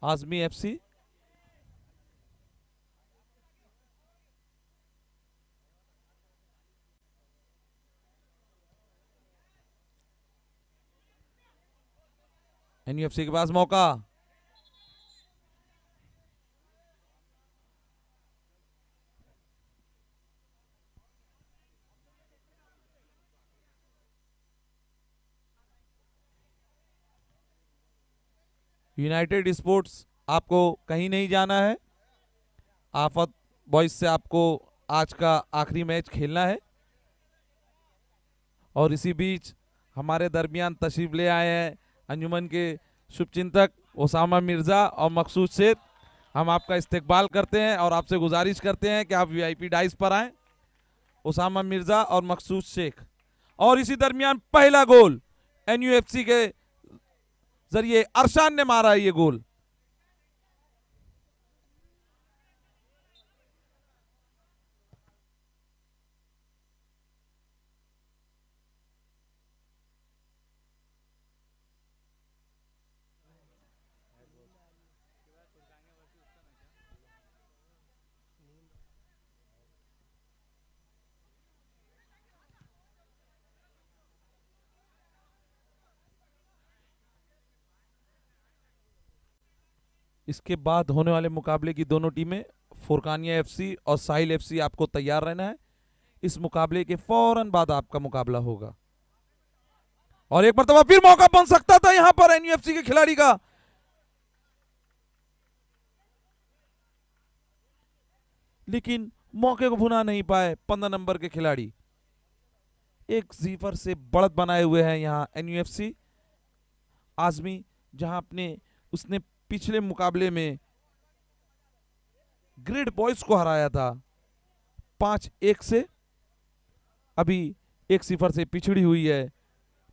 Azmi FC. NUFC के पास मौका। United sports, आपको कहीं नहीं जाना है। आफत बॉयज से आपको आज का आखिरी मैच खेलना है। और इसी बीच हमारे दरमियान तशरीफ ले आए हैं अंजुमन के शुभचिंतक ओसामा मिर्जा और मकसूद शेख। हम आपका इस्तकबाल करते हैं और आपसे गुजारिश करते हैं कि आप वीआईपी डाइस पर आएं। ओसामा मिर्जा और मकसूद शेख। और इसी दरमियान पहला गोल एनयूएफसी के जरिए अरशान ने मारा है ये गोल। इसके बाद होने वाले मुकाबले की दोनों टीमें फुरकानिया एफसी और साहिल एफसी, आपको तैयार रहना है। इस मुकाबले के फौरन बाद आपका मुकाबला होगा। और एक मरतबा फिर मौका बन सकता था यहां पर एनयूएफसी के खिलाड़ी का, लेकिन मौके को भुना नहीं पाए 15 नंबर के खिलाड़ी। एक जीफर से बढ़त बनाए हुए हैं यहां एनयूएफसी। आजमी, जहां अपने उसने पिछले मुकाबले में ग्रेड बॉयज को हराया था 5-1 से, अभी 1-0 से पिछड़ी हुई है।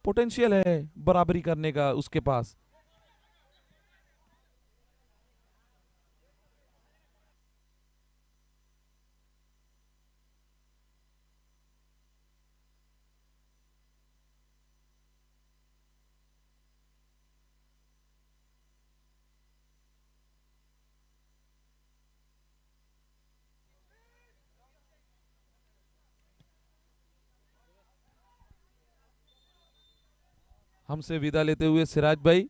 पोटेंशियल है बराबरी करने का उसके पास। हमसे विदा लेते हुए सिराज भाई,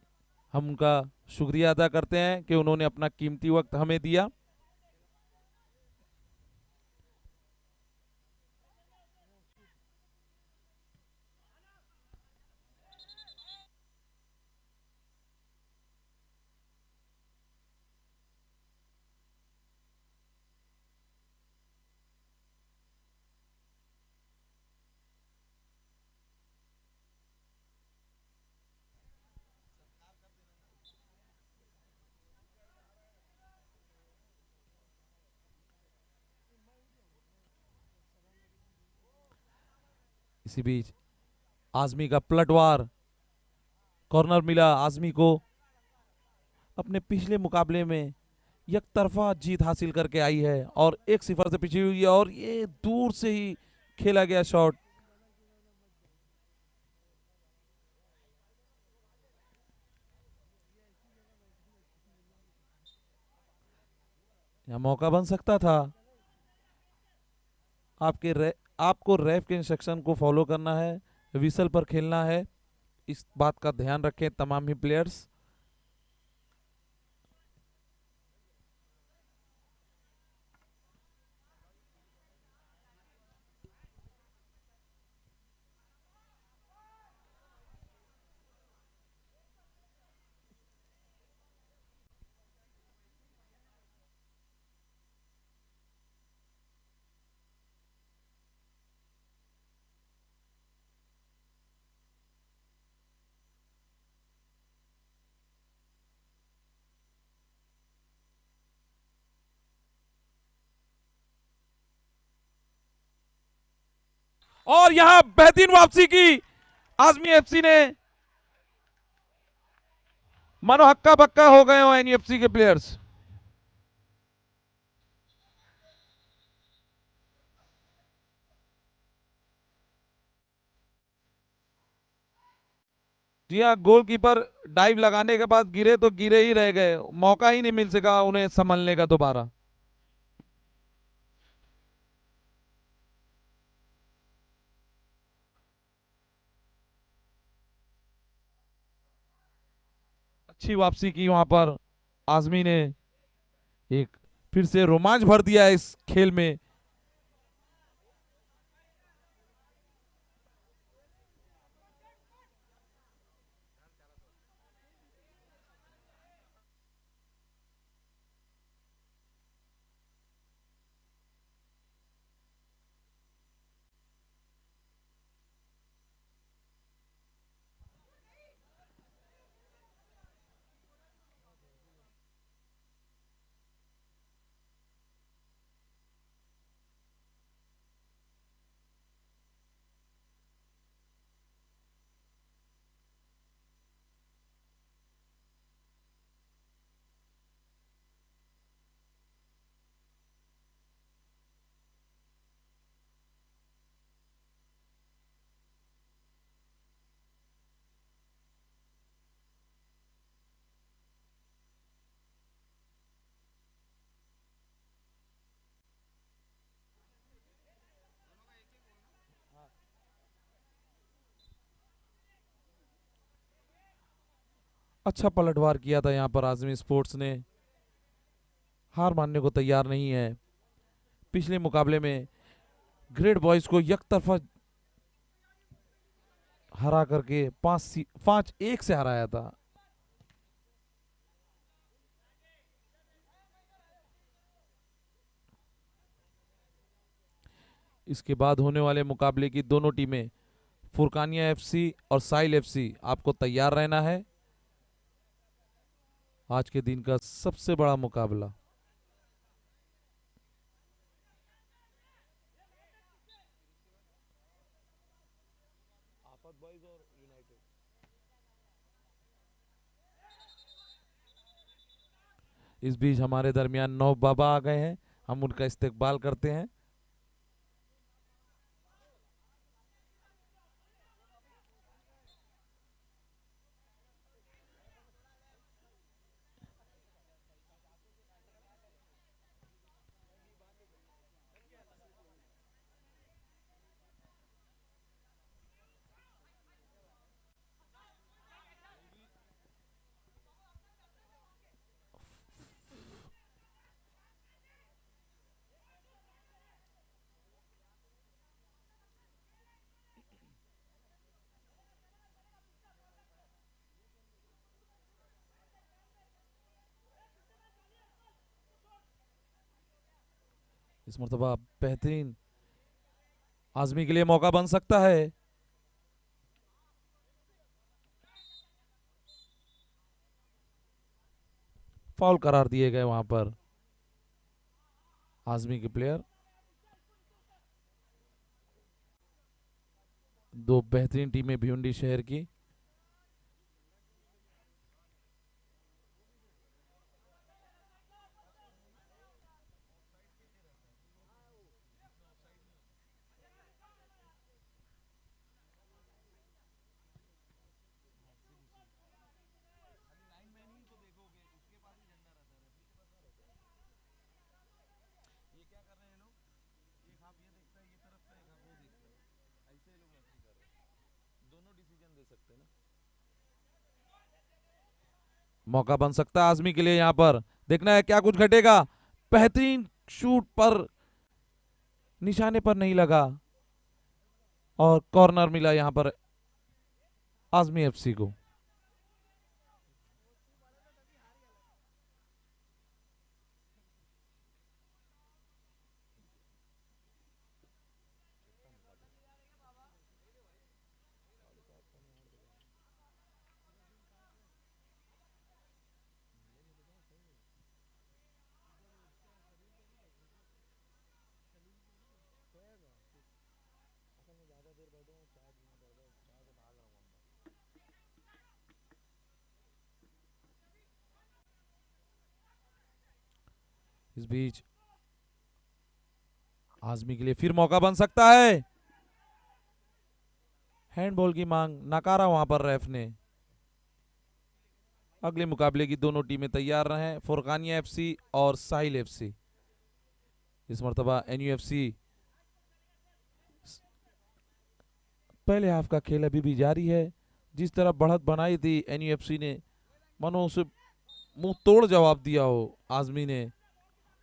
हम उनका शुक्रिया अदा करते हैं कि उन्होंने अपना कीमती वक्त हमें दिया। इसी बीच आजमी का पलटवार, कॉर्नर मिला आजमी को। अपने पिछले मुकाबले में एक तरफा जीत हासिल करके आई है और 1-0 से पिछड़ी हुई है, और ये दूर से ही खेला गया शॉट। यह मौका बन सकता था। आपको रेफ के इंस्ट्रक्शन को फॉलो करना है, विसल पर खेलना है। इस बात का ध्यान रखें तमाम ही प्लेयर्स। और यहां बेहतरीन वापसी की आजमी एफसी ने। मानो हक्का बक्का हो गए हो एनयूएफसी के प्लेयर्स। जी हाँ, गोलकीपर डाइव लगाने के बाद गिरे तो गिरे ही रह गए, मौका ही नहीं मिल सका उन्हें संभलने का दोबारा। अच्छी वापसी की वहां पर आजमी ने, एक फिर से रोमांच भर दिया है इस खेल में। अच्छा पलटवार किया था यहाँ पर आजमी स्पोर्ट्स ने, हार मानने को तैयार नहीं है। पिछले मुकाबले में ग्रेट बॉयज को एक तरफा हरा करके 5-1 से हराया था। इसके बाद होने वाले मुकाबले की दोनों टीमें, फुरकानिया एफसी और साइल एफसी, आपको तैयार रहना है। आज के दिन का सबसे बड़ा मुकाबला। इस बीच हमारे दरमियान नौ बाबा आ गए हैं, हम उनका इस्तकबाल करते हैं। इस मरतबा बेहतरीन आजमी के लिए मौका बन सकता है। फाउल करार दिए गए वहां पर आजमी के प्लेयर। दो बेहतरीन टीमें भिवंडी शहर की। मौका बन सकता है आजमी के लिए, यहां पर देखना है क्या कुछ घटेगा। बेहतरीन शूट पर निशाने पर नहीं लगा और कॉर्नर मिला यहां पर आजमी एफसी को। इस बीच आजमी के लिए फिर मौका बन सकता है। हैंडबॉल की मांग नकारा वहां पर रेफ ने। अगले मुकाबले की दोनों टीमें तैयार रहें, फुरकानिया एफसी और साहिल एफसी। इस मर्तबा एनयूएफसी पहले हाफ का खेल अभी भी जारी है। जिस तरह बढ़त बनाई थी एनयूएफसी ने, मानो उसे मुंह तोड़ जवाब दिया हो आजमी ने,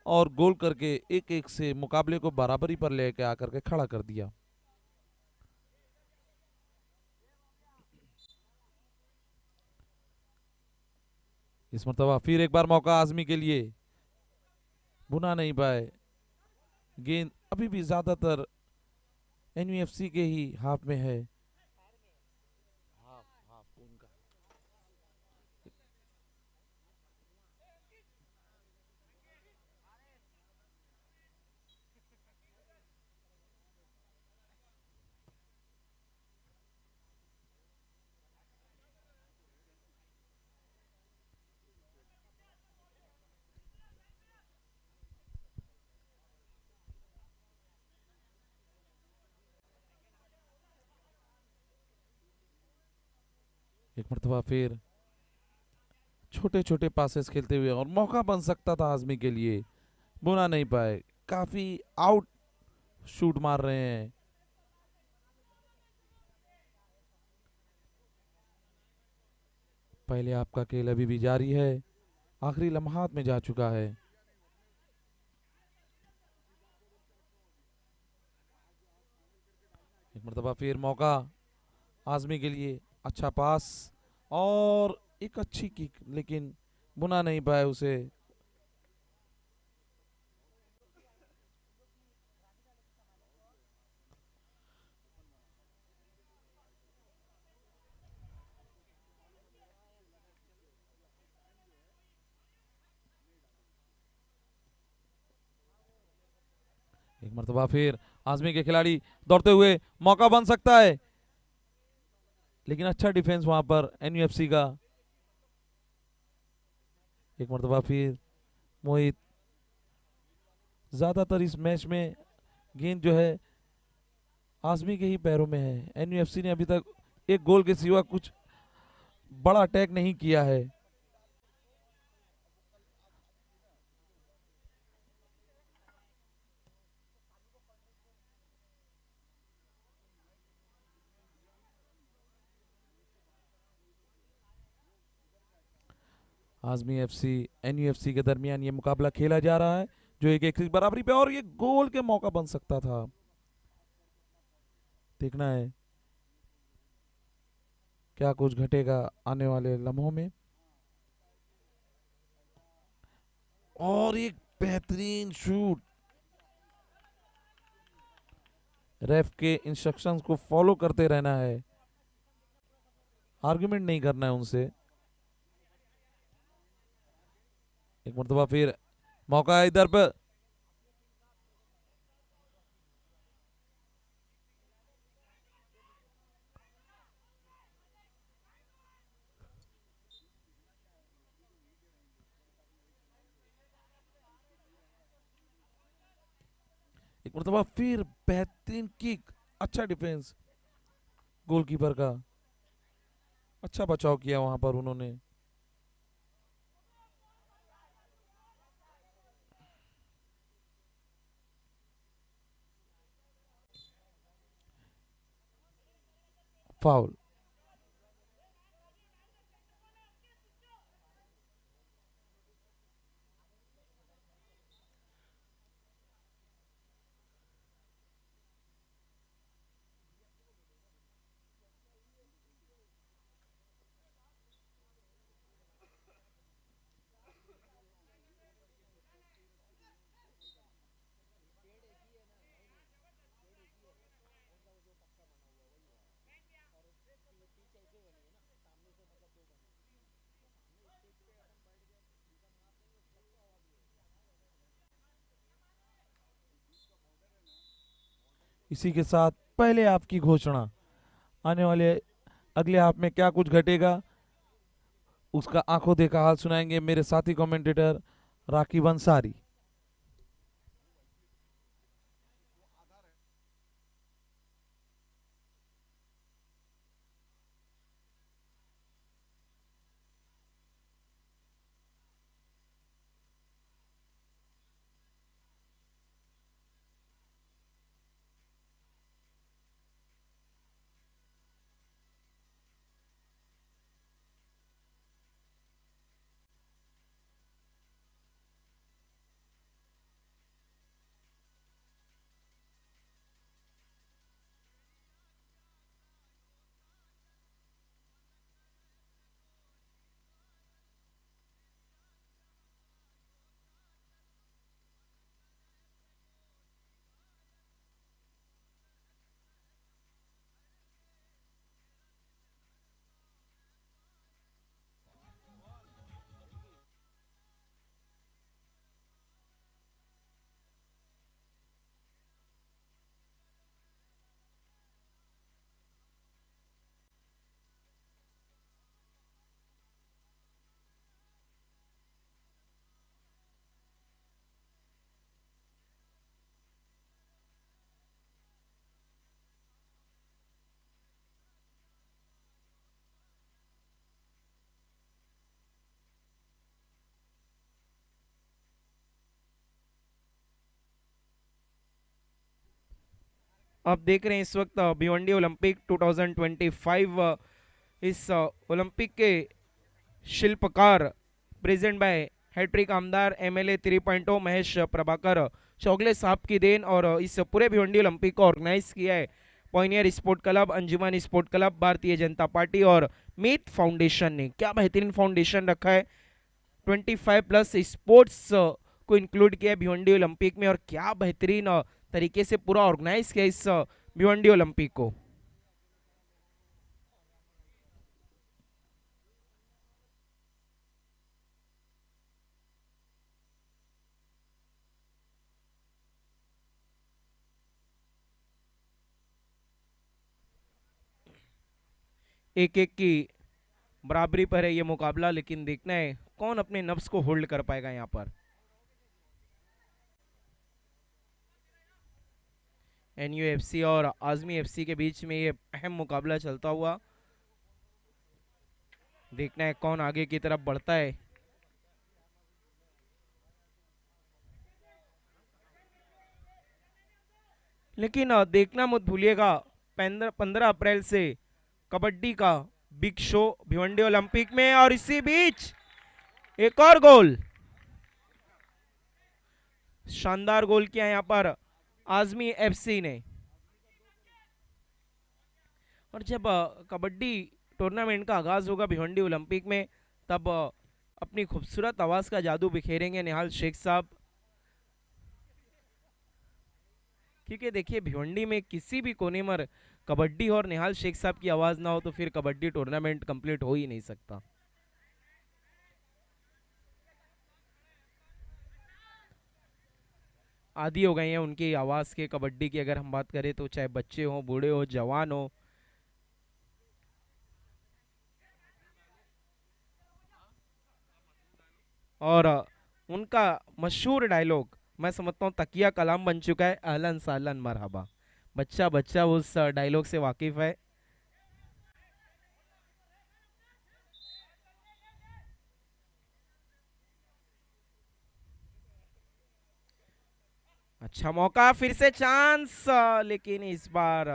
और गोल करके एक एक से मुकाबले को बराबरी पर लेकर आकर के खड़ा कर दिया। इस मरतबा फिर एक बार मौका आजमी के लिए, बुना नहीं पाए। गेंद अभी भी ज्यादातर एनयूएफसी के ही हाफ में है। एक मरतबा फिर छोटे छोटे पासेस खेलते हुए, और मौका बन सकता था आजमी के लिए, बुना नहीं पाए। काफी आउट शूट मार रहे हैं। पहले आपका खेल अभी भी जारी है, आखिरी लम्हात में जा चुका है। एक मरतबा फिर मौका आजमी के लिए, अच्छा पास और एक अच्छी किक, लेकिन बुना नहीं पाए उसे। एक मरतबा फिर आजमी के खिलाड़ी दौड़ते हुए, मौका बन सकता है, लेकिन अच्छा डिफेंस वहां पर एनयूएफसी का। एक मरतबा फिर मोहित, ज्यादातर इस मैच में गेंद जो है आजमी के ही पैरों में है। एनयूएफसी ने अभी तक एक गोल के सिवा कुछ बड़ा अटैक नहीं किया है। आजमी एफसी एनयूएफसी के दरमियान ये मुकाबला खेला जा रहा है, जो एक एक बराबरी पे, और ये गोल के मौका बन सकता था। देखना है क्या कुछ घटेगा आने वाले लम्हों में। और एक बेहतरीन शूट, रेफ के इंस्ट्रक्शंस को फॉलो करते रहना है, आर्गुमेंट नहीं करना है उनसे। एक मरतबा फिर मौका है इधर पर, एक मरतबा फिर बेहतरीन किक, अच्छा डिफेंस गोलकीपर का, अच्छा बचाव किया वहां पर उन्होंने। फाउल। इसी के साथ पहले आपकी घोषणा, आने वाले अगले हाफ में क्या कुछ घटेगा उसका आंखों देखा हाल सुनाएंगे मेरे साथी कमेंटेटर राकीब अंसारी। आप देख रहे हैं इस वक्त भिवंडी ओलंपिक 2025 इस ओलंपिक के शिल्पकार प्रेजेंट बाय हैट्रिक आमदार एमएलए 3.0 महेश प्रभाकर चौगले साहब की देन। और इस पूरे भिवंडी ओलंपिक को ऑर्गेनाइज किया है पॉइनियर स्पोर्ट क्लब, अंजुमन sport club, Bharatiya Janata party और मीत फाउंडेशन ने। क्या बेहतरीन फाउंडेशन रखा है, 25+ स्पोर्ट्स को इंक्लूड किया भिवंडी ओलंपिक में, और क्या बेहतरीन तरीके से पूरा ऑर्गेनाइज किया इस भिवंडी ओलंपिक को। एक एक की बराबरी पर है ये मुकाबला, लेकिन देखना है कौन अपने नफ्स को होल्ड कर पाएगा यहाँ पर। एनयूएफसी और आजमी एफसी के बीच में ये अहम मुकाबला चलता हुआ, देखना है कौन आगे की तरफ बढ़ता है। लेकिन देखना मत भूलिएगा 15 अप्रैल से कबड्डी का बिग शो भिवंडी ओलंपिक में। और इसी बीच एक और गोल, शानदार गोल किया यहाँ पर आजमी एफसी ने। और जब कबड्डी टूर्नामेंट का आगाज होगा भिवंडी ओलंपिक में, तब अपनी खूबसूरत आवाज का जादू बिखेरेंगे निहाल शेख साहब। क्योंकि देखिए भिवंडी में किसी भी कोने में कबड्डी और निहाल शेख साहब की आवाज ना हो तो फिर कबड्डी टूर्नामेंट कंप्लीट हो ही नहीं सकता। आदि हो गए हैं उनकी आवाज के कबड्डी की, अगर हम बात करें तो चाहे बच्चे हो, बूढ़े हो, जवान हो। और उनका मशहूर डायलॉग मैं समझता हूँ तकिया कलाम बन चुका है, अहलन सहलन मरहबा। बच्चा बच्चा उस डायलॉग से वाकिफ है। अच्छा मौका, फिर से चांस, लेकिन इस बार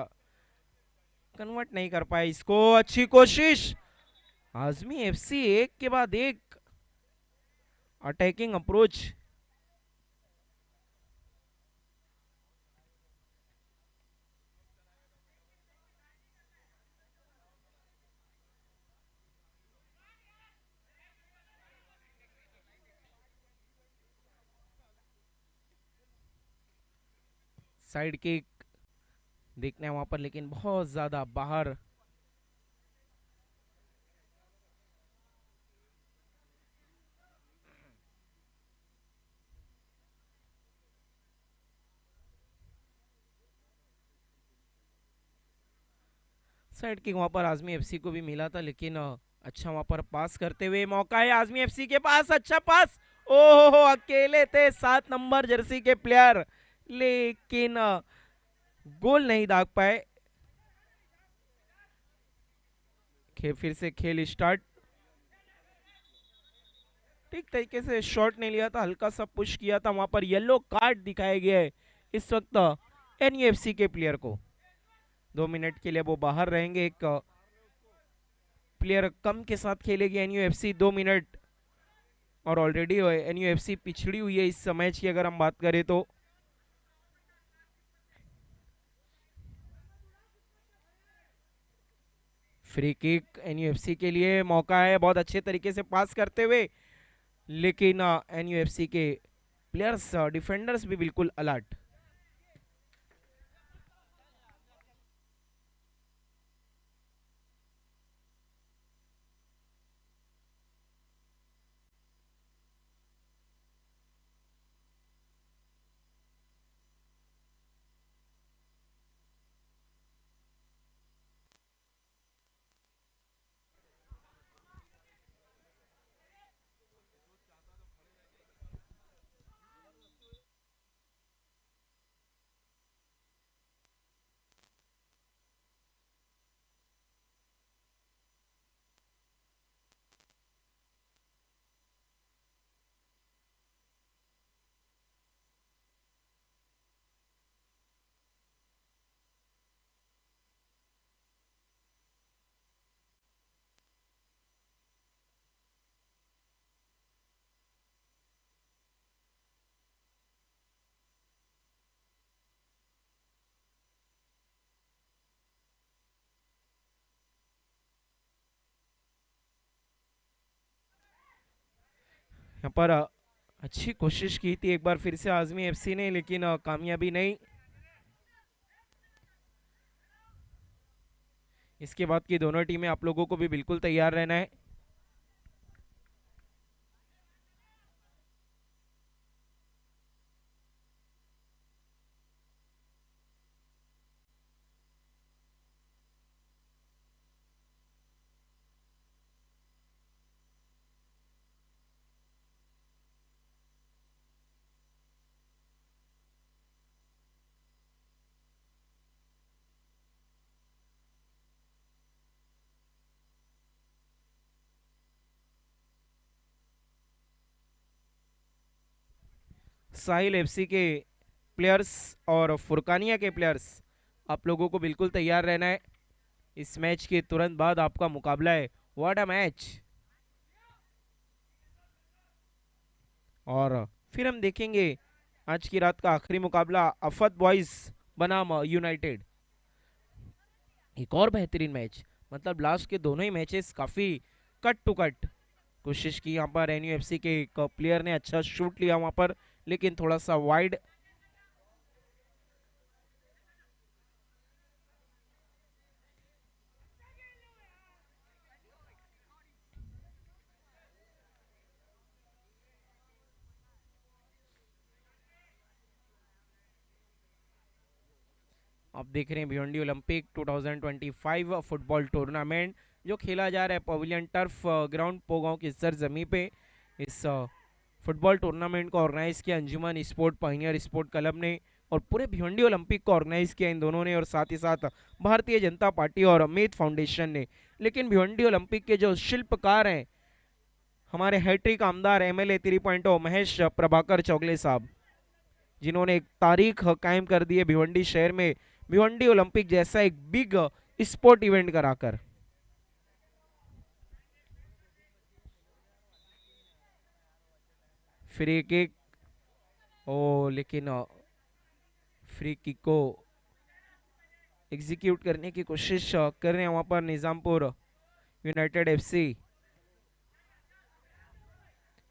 कन्वर्ट नहीं कर पाए इसको। अच्छी कोशिश, आजमी एफसी एक के बाद एक अटैकिंग अप्रोच। साइड किक देखना है वहां पर, लेकिन बहुत ज्यादा बाहर। साइड किक वहां पर आजमी एफसी को भी मिला था, लेकिन अच्छा वहां पर पास करते हुए मौका है आजमी एफसी के पास। अच्छा पास, ओहो अकेले थे 7 नंबर जर्सी के प्लेयर, लेकिन गोल नहीं दाग पाए। फिर से खेल स्टार्ट, ठीक तरीके से शॉट नहीं लिया था, हल्का सा पुश किया था, वहां पर येलो कार्ड दिखाया गया है इस वक्त एनयूएफसी के प्लेयर को। 2 मिनट के लिए वो बाहर रहेंगे, एक प्लेयर कम के साथ खेलेगी एनयूएफसी 2 मिनट। और ऑलरेडी एनयूएफसी पिछड़ी हुई है इस मैच की अगर हम बात करें तो। फ्री किक एनयूएफसी के लिए, मौका है बहुत अच्छे तरीके से पास करते हुए, लेकिन एनयूएफसी के प्लेयर्स डिफेंडर्स भी बिल्कुल अलर्ट। यहाँ पर अच्छी कोशिश की थी एक बार फिर से आजमी एफसी ने, लेकिन कामयाबी नहीं। इसके बाद की दोनों टीमें आप लोगों को भी बिल्कुल तैयार रहना है। साहिल एफसी के प्लेयर्स और फुरकानिया के प्लेयर्स, आप लोगों को बिल्कुल तैयार रहना है। इस मैच के तुरंत बाद आपका मुकाबला है। What a match! और फिर हम देखेंगे आज की रात का आखिरी मुकाबला अफत बॉयज बनाम यूनाइटेड। एक और बेहतरीन मैच, मतलब लास्ट के दोनों ही मैचेस काफी कट टू कट। कोशिश की यहाँ पर एनयूएफसी के एक प्लेयर ने अच्छा शूट लिया वहां पर, लेकिन थोड़ा सा वाइड। आप देख रहे हैं भिवंडी ओलंपिक 2025 फुटबॉल टूर्नामेंट, जो खेला जा रहा है पवेलियन टर्फ ग्राउंड पोगांव की सरजमी पे। इस फुटबॉल टूर्नामेंट को ऑर्गेनाइज किया अंजुमन स्पोर्ट पायनियर स्पोर्ट क्लब ने, और पूरे भिवंडी ओलंपिक को ऑर्गेनाइज किया इन दोनों ने, और साथ ही साथ भारतीय जनता पार्टी और अमित फाउंडेशन ने। लेकिन भिवंडी ओलंपिक के जो शिल्पकार हैं, हमारे हैट्रिक आमदार एमएलए 3.0 महेश प्रभाकर चौगले साहब, जिन्होंने एक तारीख कायम कर दी है भिवंडी शहर में, भिवंडी ओलंपिक जैसा एक बिग स्पोर्ट इवेंट कराकर। फ्री किक, ओ लेकिन फ्री किक को एग्जीक्यूट करने की कोशिश कर रहे हैं वहां पर निजामपुर यूनाइटेड एफसी।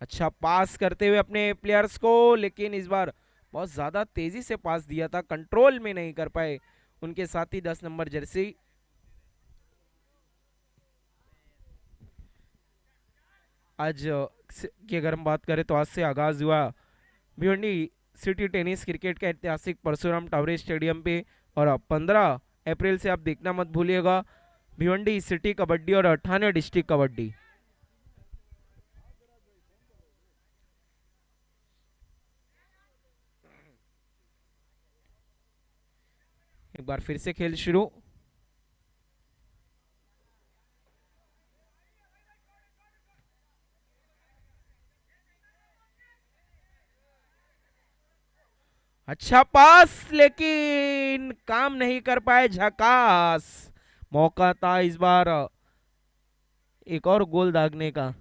अच्छा पास करते हुए अपने प्लेयर्स को, लेकिन इस बार बहुत ज्यादा तेजी से पास दिया था, कंट्रोल में नहीं कर पाए उनके साथी 10 नंबर जर्सी। आज की अगर हम बात करें तो आज से आगाज हुआ भिवंडी सिटी टेनिस क्रिकेट का ऐतिहासिक परशुराम टावरे स्टेडियम पे, और 15 अप्रैल से आप देखना मत भूलिएगा भिवंडी सिटी कबड्डी और ठाणे डिस्ट्रिक्ट कबड्डी। एक बार फिर से खेल शुरू। अच्छा पास, लेकिन काम नहीं कर पाए, झकास मौका था इस बार एक और गोल दागने का।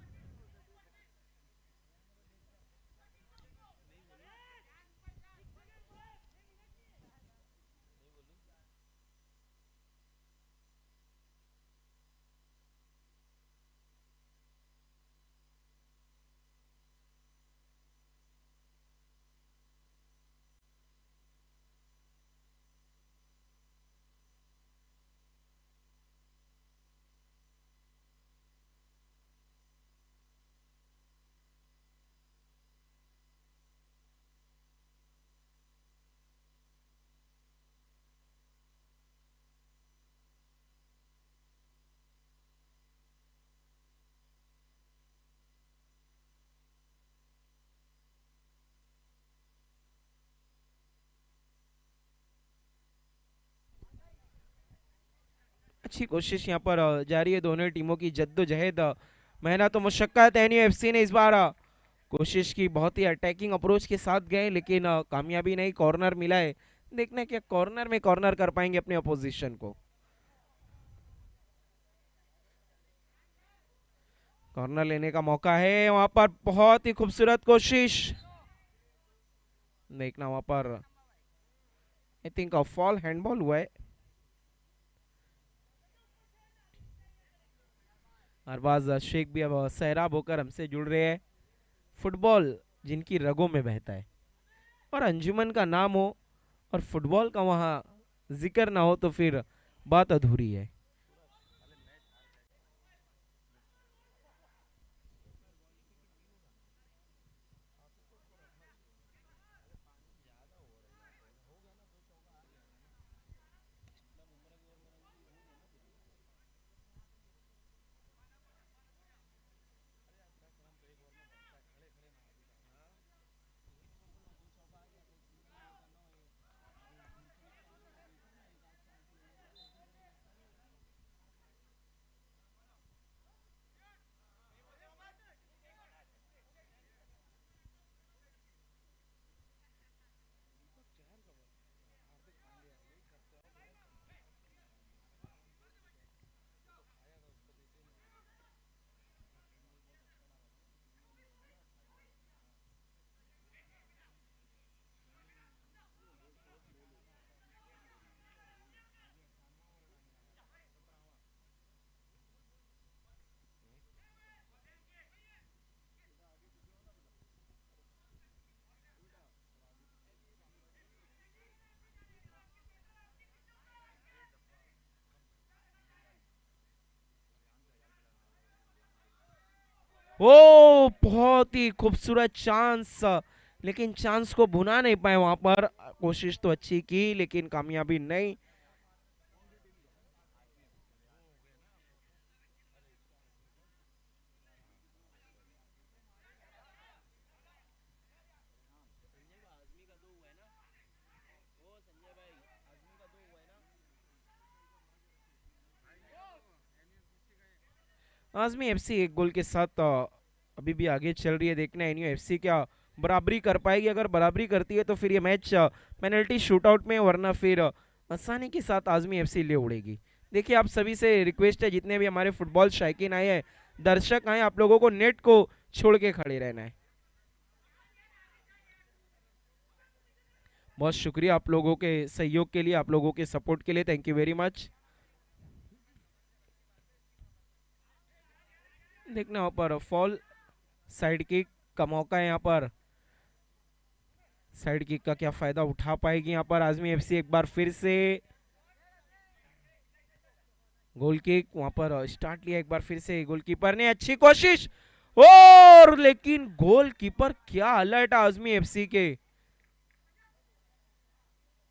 अच्छी कोशिश यहाँ पर जारी है दोनों टीमों की जद्दोजहद, मेहनत और मुशक्कत। एनयूएफसी ने इस बार कोशिश की, बहुत ही अटैकिंग अप्रोच के साथ गए, लेकिन कामयाबी नहीं। कॉर्नर मिला है, देखना क्या कॉर्नर में कॉर्नर कर पाएंगे अपने अपोजिशन को। कॉर्नर लेने का मौका है वहां पर, बहुत ही खूबसूरत कोशिश। देखना वहां पर आई थिंक फॉल हैंडबॉल हुआ है। अरबाज शेख भी अब सैराब होकर हमसे जुड़ रहे हैं। फुटबॉल जिनकी रगों में बहता है और अंजुमन का नाम हो और फुटबॉल का वहां जिक्र ना हो तो फिर बात अधूरी है। ओ बहुत ही खूबसूरत चांस, लेकिन चांस को भुना नहीं पाए वहां पर। कोशिश तो अच्छी की लेकिन कामयाबी नहीं। आजमी एफसी एक गोल के साथ अभी भी आगे चल रही है। देखना है एनयू एफसी क्या बराबरी कर पाएगी। अगर बराबरी करती है तो फिर ये मैच पेनल्टी शूटआउट में, वरना फिर आसानी के साथ आजमी एफसी ले उड़ेगी। देखिए आप सभी से रिक्वेस्ट है, जितने भी हमारे फुटबॉल शायकीन आए हैं, दर्शक आए, आप लोगों को नेट को छोड़ के खड़े रहना है। बहुत शुक्रिया आप लोगों के सहयोग के लिए, आप लोगों के सपोर्ट के लिए, थैंक यू वेरी मच। देखना यहाँ पर फॉल साइड किक का मौका है। यहाँ पर साइड किक का क्या फायदा उठा पाएगी यहाँ पर आजमी एफसी। एक बार फिर से गोल किक वहां पर स्टार्ट लिया, एक बार फिर से गोलकीपर ने अच्छी कोशिश, और लेकिन गोलकीपर क्या अलर्ट आजमी एफसी के,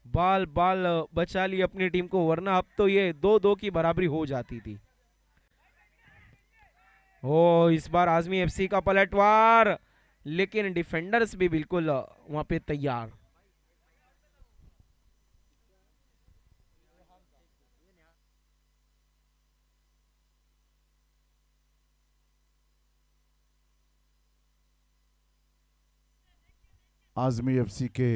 बाल बाल बचा ली अपनी टीम को, वरना अब तो ये 2-2 की बराबरी हो जाती थी। ओ इस बार आजमी एफसी का पलटवार, लेकिन डिफेंडर्स भी बिल्कुल वहां पे तैयार। आजमी एफसी के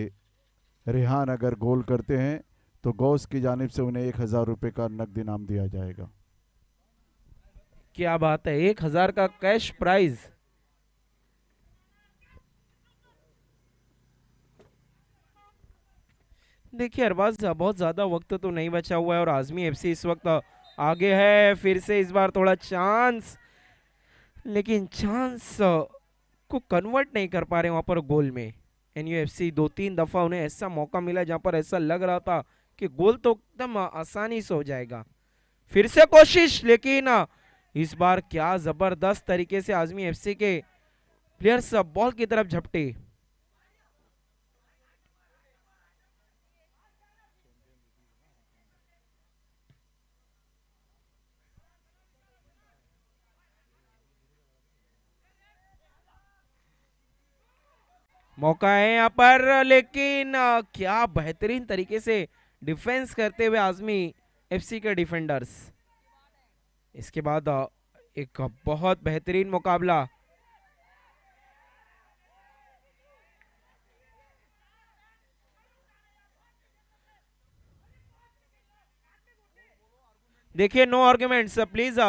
रेहान अगर गोल करते हैं तो गौस की जानिब से उन्हें 1000 रुपये का नकद इनाम दिया जाएगा। क्या बात है, 1000 का कैश प्राइज। देखिए अरबाज बहुत ज्यादा वक्त तो नहीं बचा हुआ है और आजमी एफसी इस वक्त आगे है। फिर से इस बार थोड़ा चांस, लेकिन चांस को कन्वर्ट नहीं कर पा रहे वहां पर गोल में। एनयूएफसी 2-3 दफा उन्हें ऐसा मौका मिला जहां पर ऐसा लग रहा था कि गोल तो एकदम आसानी से हो जाएगा। फिर से कोशिश, लेकिन इस बार क्या जबरदस्त तरीके से आजमी एफसी के प्लेयर्स बॉल की तरफ झपटे। मौका है यहाँ पर, लेकिन क्या बेहतरीन तरीके से डिफेंस करते हुए आजमी एफसी के डिफेंडर्स। इसके बाद एक बहुत बेहतरीन मुकाबला। देखिए नो आर्गुमेंट्स प्लीज।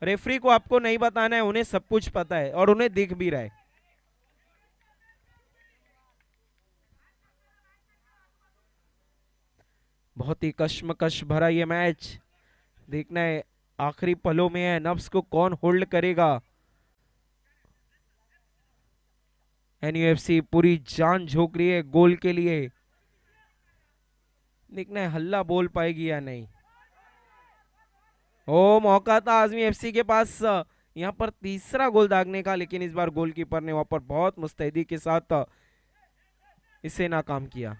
रेफरी को आपको नहीं बताना है, उन्हें सब कुछ पता है और उन्हें दिख भी रहा है। बहुत ही कश्मकश भरा ये मैच। देखना है आखिरी पलों में है, नफ्स को कौन होल्ड करेगा। एनयूएफसी पूरी जान झोंक रही है गोल के लिए। देखना है हल्ला बोल पाएगी या नहीं। ओ मौका था आजमी एफसी के पास यहाँ पर तीसरा गोल दागने का, लेकिन इस बार गोलकीपर ने वहां पर बहुत मुस्तैदी के साथ इसे नाकाम किया।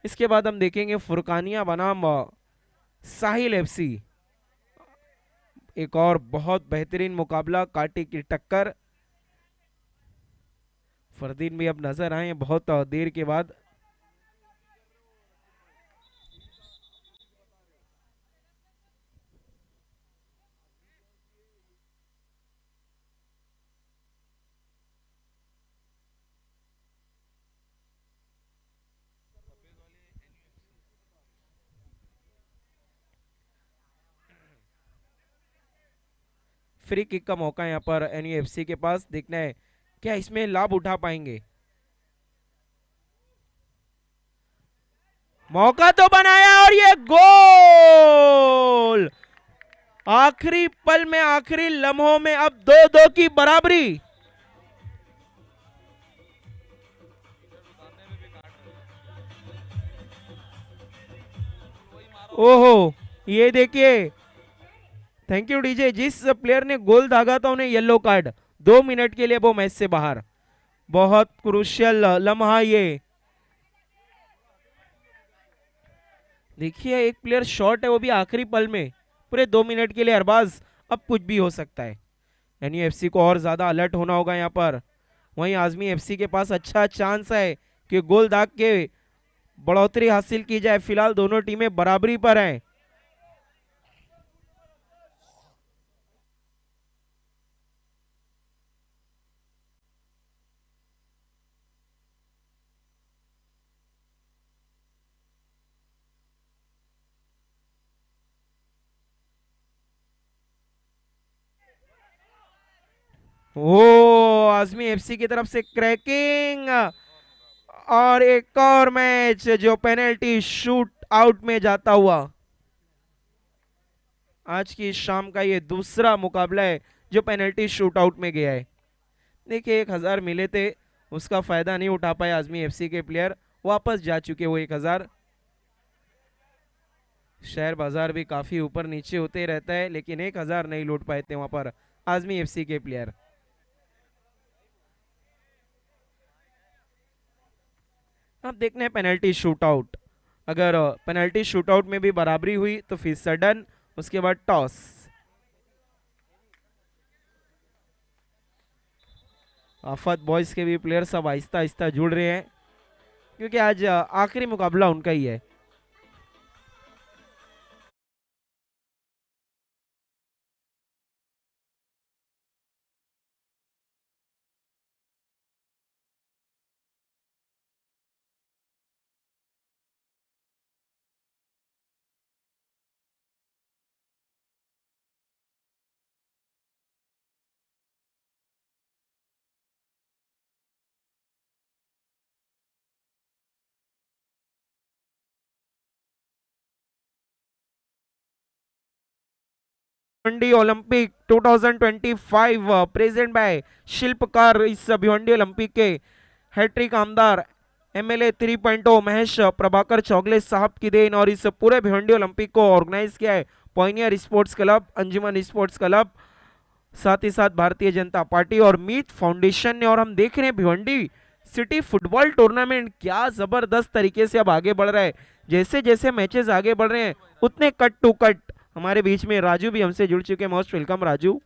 इसके बाद हम देखेंगे फुरकानिया बनाम साहिल एफसी। एक और बहुत बेहतरीन मुकाबला, कांटे की टक्कर। फरदीन भी अब नजर आए बहुत देर के बाद। फ्री किक का मौका यहाँ पर एनयूएफसी के पास। देखना है क्या इसमें लाभ उठा पाएंगे। मौका तो बनाया और ये गोल! आखिरी पल में, आखिरी लम्हों में अब 2-2 की बराबरी। ओहो, ये देखिए, थैंक यू डीजे। जिस प्लेयर ने गोल दागा था उन्हें येलो कार्ड, 2 मिनट के लिए वो मैच से बाहर। बहुत क्रूशियल लम्हा ये। देखिए एक प्लेयर शॉट है वो भी आखिरी पल में, पूरे 2 मिनट के लिए। अरबाज अब कुछ भी हो सकता है। एनयूएफसी को और ज्यादा अलर्ट होना होगा यहाँ पर। वहीं आजमी एफसी के पास अच्छा चांस है कि गोल दाग के बढ़ोतरी हासिल की जाए। फिलहाल दोनों टीमें बराबरी पर हैं। ओ आजमी एफसी की तरफ से क्रैकिंग, और एक और मैच जो पेनल्टी शूट आउट में जाता हुआ। आज की शाम का ये दूसरा मुकाबला है जो पेनल्टी शूट आउट में गया है। देखिए 1000 मिले थे, उसका फायदा नहीं उठा पाए आजमी एफसी के प्लेयर, वापस जा चुके वो 1000। शेयर बाजार भी काफी ऊपर नीचे होते रहता है, लेकिन 1000 नहीं लूट पाए थे वहां पर आजमी एफसी के प्लेयर। अब देखने हैं पेनल्टी शूटआउट। अगर पेनल्टी शूटआउट में भी बराबरी हुई तो फिर सडन, उसके बाद टॉस। आफत बॉयज के भी प्लेयर सब आहिस्ता आहिस्ता जुड़ रहे हैं, क्योंकि आज आखिरी मुकाबला उनका ही है। भिवंडी ओलंपिक 2025 प्रेजेंट बाय शिल्पकार। इस भिवंडी ओलंपिक के हैट्रिक आमदार एमएलए 3.0 महेश प्रभाकर चौगले साहब की देन, और इस पूरे भिवंडी ओलंपिक को ऑर्गेनाइज किया है पॉइनियर स्पोर्ट्स क्लब, अंजुमन स्पोर्ट्स क्लब, साथ ही साथ भारतीय जनता पार्टी और मीत फाउंडेशन ने। और हम देख रहे हैं भिवंडी सिटी फुटबॉल टूर्नामेंट क्या जबरदस्त तरीके से अब आगे बढ़ रहा है। जैसे जैसे मैचेस आगे बढ़ रहे हैं उतने कट टू कट। हमारे बीच में राजू भी हमसे जुड़ चुके हैं, मोस्ट वेलकम राजू।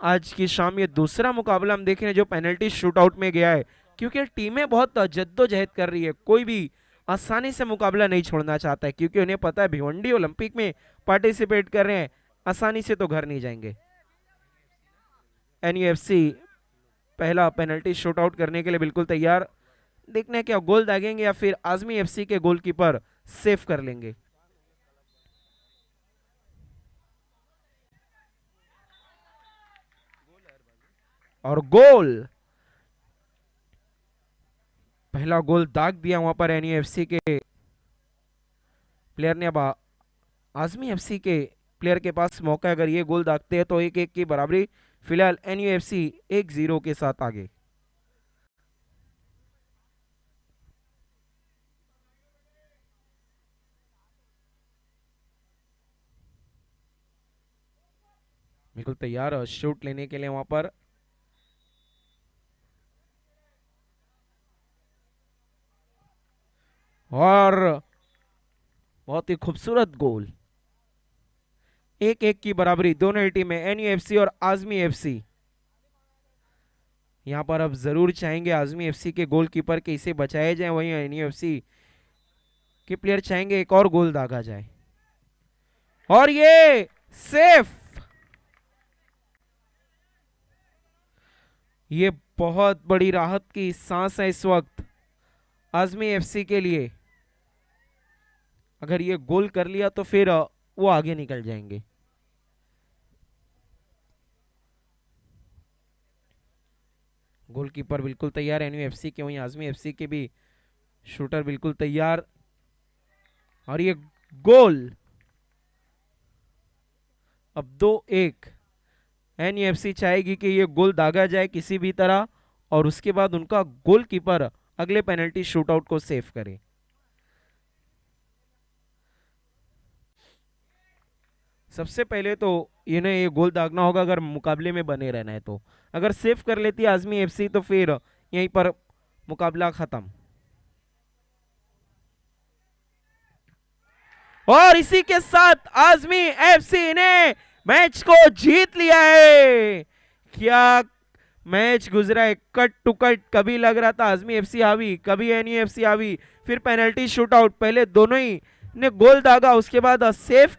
आज की शाम ये दूसरा मुकाबला हम देख रहे हैं जो पेनल्टी शूटआउट में गया है, क्योंकि टीमें बहुत जद्दोजहद कर रही है। कोई भी आसानी से मुकाबला नहीं छोड़ना चाहता है, क्योंकि उन्हें पता है भिवंडी ओलंपिक में पार्टिसिपेट कर रहे हैं, आसानी से तो घर नहीं जाएंगे। एनयूएफसी पहला पेनल्टी शूटआउट करने के लिए बिल्कुल तैयार। देखना है क्या गोल दागेंगे या फिर आजमी एफसी के गोलकीपर सेव कर लेंगे। और गोल, पहला गोल दाग दिया वहां पर एनयूएफसी के प्लेयर ने। अब आजमी एफसी के प्लेयर के पास मौका है, अगर ये गोल दागते हैं तो 1-1 की बराबरी फिलहाल NUFC 1-0 के साथ आगे। बिल्कुल तैयार शूट लेने के लिए वहां पर। और बहुत ही खूबसूरत गोल। 1-1 की बराबरी दोनों ही टीमें NUFC और आजमी FC। यहां पर अब जरूर चाहेंगे आजमी FC के गोलकीपर के इसे बचाया जाए, वहीं NUFC के प्लेयर चाहेंगे एक और गोल दागा जाए। और ये सेफ। ये बहुत बड़ी राहत की सांस है इस वक्त आजमी FC के लिए। अगर ये गोल कर लिया तो फिर वो आगे निकल जाएंगे। गोलकीपर बिल्कुल तैयार NUFC के, वहीं आजमी FC के भी शूटर बिल्कुल तैयार। और ये गोल। अब 2-1। NUFC चाहेगी कि ये गोल दागा जाए किसी भी तरह और उसके बाद उनका गोलकीपर अगले पेनल्टी शूटआउट को सेव करे। सबसे पहले तो इन्हें ये गोल दागना होगा अगर मुकाबले में बने रहना है तो। अगर सेव कर लेती है आजमी FC तो फिर यहीं पर मुकाबला खत्म। और इसी के साथ आजमी FC ने मैच को जीत लिया है। क्या मैच गुजरा है कट टू कट। कभी लग रहा था आजमी FC हावी, कभी NUFC हावी, फिर पेनल्टी शूटआउट। पहले दोनों ही ने गोल दागा, उसके बाद सेव